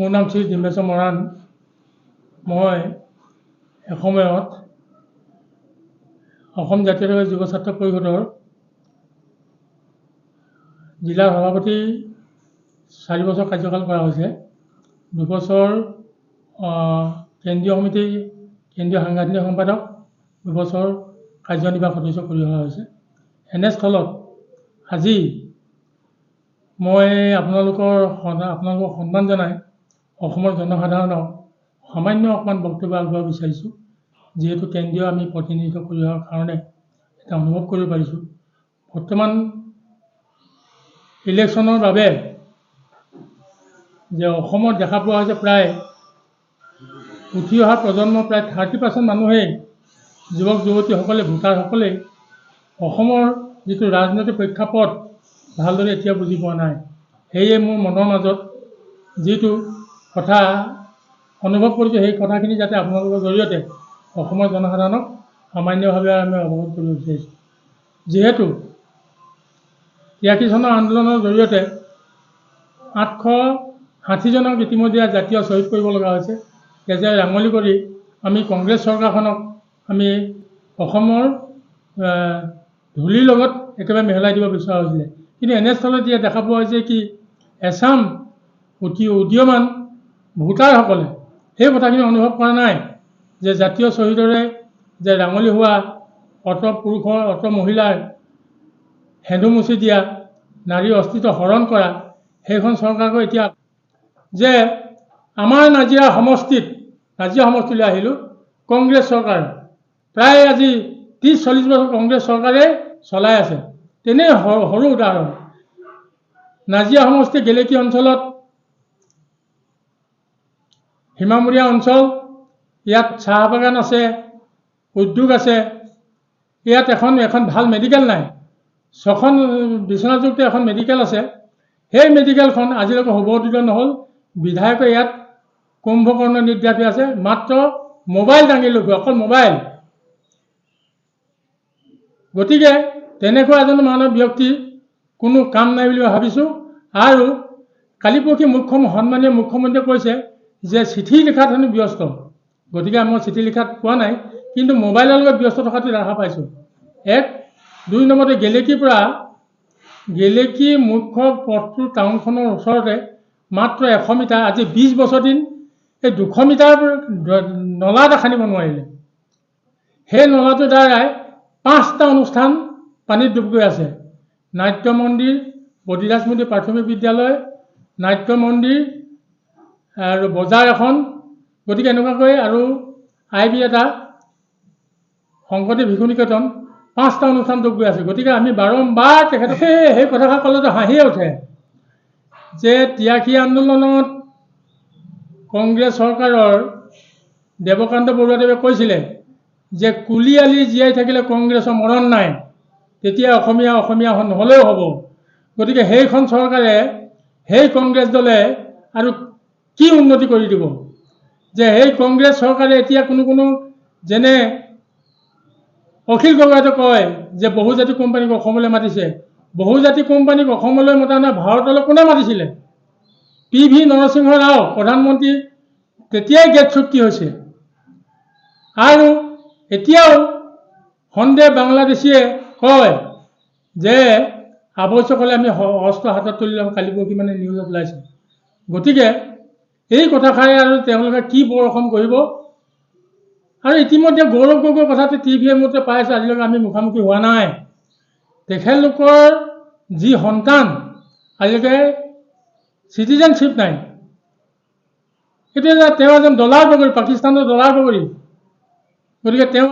মোৰ নাম শ্ৰী ডিম্বেশ্বৰ মৰাণ। মই এসময়ত অসম জাতীয়তাবাদী যুৱ ছাত্ৰ পৰিষদৰ জিলা সভাপতি 4 বছৰ কাৰ্যকাল কৰা হৈছে। 2 বছৰ কেন্দ্ৰীয় সমিতিৰ কেন্দ্ৰীয় সাংগঠনিক সম্পাদক, 2 বছৰ কাৰ্যনিৰ্বাহক সদস্য কৰি অহা হৈছে। এনেস্থলত আজি মই আপোনালোকৰ সন্মান জনাই অসমৰ জনসাধাৰণক সামান্য অকণমান বক্তব্য আগবঢ়াব বিচাৰিছোঁ। যিহেতু কেন্দ্ৰীয় আমি প্ৰতিনিধিত্ব কৰি অহাৰ কাৰণে এটা অনুভৱ কৰিব পাৰিছোঁ। বৰ্তমান ইলেকশ্যনৰ বাবে যে অসমত দেখা পোৱা হৈছে প্ৰায় উঠি অহা প্ৰজন্ম প্ৰায় 30% মানুহেই যুৱক যুৱতীসকলে ভোটাৰসকলেই অসমৰ যিটো ৰাজনৈতিক প্ৰেক্ষাপট ভালদৰে এতিয়া বুজি পোৱা নাই। সেয়ে মোৰ মনৰ মাজত যিটো কথা অনুভৱ কৰিছোঁ সেই কথাখিনি যাতে আপোনালোকৰ জৰিয়তে অসমৰ জনসাধাৰণক সামান্যভাৱে আমি অৱগত কৰিব বিচাৰিছোঁ। যিহেতু 83 চনৰ আন্দোলনৰ জৰিয়তে 860 জনক ইতিমধ্যে জাতীয় শ্বহীদ কৰিব লগা হৈছে। তেজেৰে ৰাঙলী কৰি আমি কংগ্ৰেছ চৰকাৰখনক আমি অসমৰ ধূলিৰ লগত একেবাৰে মিহলাই দিব বিচৰা হৈছিলে। কিন্তু এনেস্থলত এতিয়া দেখা পোৱা হৈছে কি এচাম উদীয়মান ভোটাৰসকলে সেই কথাখিনি অনুভৱ কৰা নাই যে জাতীয় শ্বহীদৰে যে ৰাঙলী হোৱা অত পুৰুষৰ অত মহিলাৰ হেঁদু মুচি দিয়া, নাৰীৰ অস্তিত্ব হৰণ কৰা সেইখন চৰকাৰক এতিয়া যে আমাৰ নাজিৰা সমষ্টিলৈ আহিলোঁ কংগ্ৰেছ চৰকাৰ প্ৰায় আজি 30-40 বছৰ কংগ্ৰেছ চৰকাৰে চলাই আছে। তেনে সৰু উদাহৰণ নাজিৰা সমষ্টি গেলেকী অঞ্চলত সীমামূৰীয়া অঞ্চল, ইয়াত চাহ বাগান আছে, উদ্যোগ আছে। ইয়াত এখন ভাল মেডিকেল নাই। 6খন বিচনাযুক্ত এখন মেডিকেল আছে। সেই মেডিকেলখন আজিলৈকে সুবৰ্তিত নহ'ল। বিধায়কে ইয়াত কুম্ভকৰ্ণ নিদ্ৰাত হৈ আছে। মাত্ৰ মোবাইল দাঙি লৈ অকল মোবাইল। গতিকে তেনেকুৱা এজন মানৱ ব্যক্তি কোনো কাম নাই বুলি ভাবিছোঁ। আৰু কালি পৰহি সন্মানীয় মুখ্যমন্ত্ৰীয়ে কৈছে যে চিঠি লিখাত হেনো ব্যস্ত। গতিকে মই চিঠি লিখাত পোৱা নাই, কিন্তু মোবাইলৰ লগত ব্যস্ত থকাটো দেখা পাইছোঁ। 2 নম্বৰতে গেলেকী মুখ্য পথটোৰ টাউনখনৰ ওচৰতে মাত্ৰ 100 মিটাৰ, আজি 20 বছৰ দিন এই 200 মিটাৰ নলা এটা খান্দিব নোৱাৰিলে। সেই নলাটোৰ দ্বাৰাই 5টা অনুষ্ঠান পানীত ডুব গৈ আছে। নাট্য মন্দিৰ, বদ্ৰীদাস মন্দিৰ প্ৰাথমিক বিদ্যালয়, নাট্য মন্দিৰ আৰু বজাৰ এখন। গতিকে এনেকুৱাকৈ আৰু IB এটা, শংকৰদেৱ শিশু নিকেতন, 5টা অনুষ্ঠান ডুব গৈ আছে। গতিকে আমি বাৰম্বাৰ তেখেতক সেই কথাষাৰ ক'লেতো হাঁহিয়ে উঠে যে 83 আন্দোলনত কংগ্ৰেছ চৰকাৰৰ দেৱকান্ত বৰুৱাদেৱে কৈছিলে যে কুলি আলি জীয়াই থাকিলে কংগ্ৰেছৰ মৰণ নাই, তেতিয়া অসমীয়া নহ'লেও হ'ব। গতিকে সেইখন চৰকাৰে, সেই কংগ্ৰেছ দলে আৰু কি উন্নতি কৰি দিব যে সেই কংগ্ৰেছ চৰকাৰে এতিয়া কোনো যেনে অখিল গগৈয়ে কয় যে বহুজাতিক কোম্পানীক অসমলৈ মাতিছে। বহুজাতিক কোম্পানীক অসমলৈ মতা নাই, ভাৰতলৈ কোনে মাতিছিলে? PV নৰসিংহ ৰাও প্ৰধানমন্ত্ৰী তেতিয়াই গেট চুক্তি হৈছে। আৰু এতিয়াও সন্দেহ বাংলাদেশীয়ে কয় যে আৱশ্যক হ'লে আমি অস্ত্ৰ হাতত তুলি ল'ম। কালি পৰহি নিউজত ওলাইছে। গতিকে এই কথাষাৰে আৰু তেওঁলোকে কি বৰ অসম কৰিব। আৰু ইতিমধ্যে গৌৰৱ গগৈৰ কথাটো TVৰ মতে পাই আছোঁ, আজিলৈকে আমি মুখামুখি হোৱা নাই। তেখেতলোকৰ যি সন্তান আজিলৈকে চিটিজেনশ্বিপ নাই। সেইটো তেওঁ এজন ডলাৰ বগৰী, পাকিস্তানৰ ডলাৰ বগৰী। গতিকে তেওঁ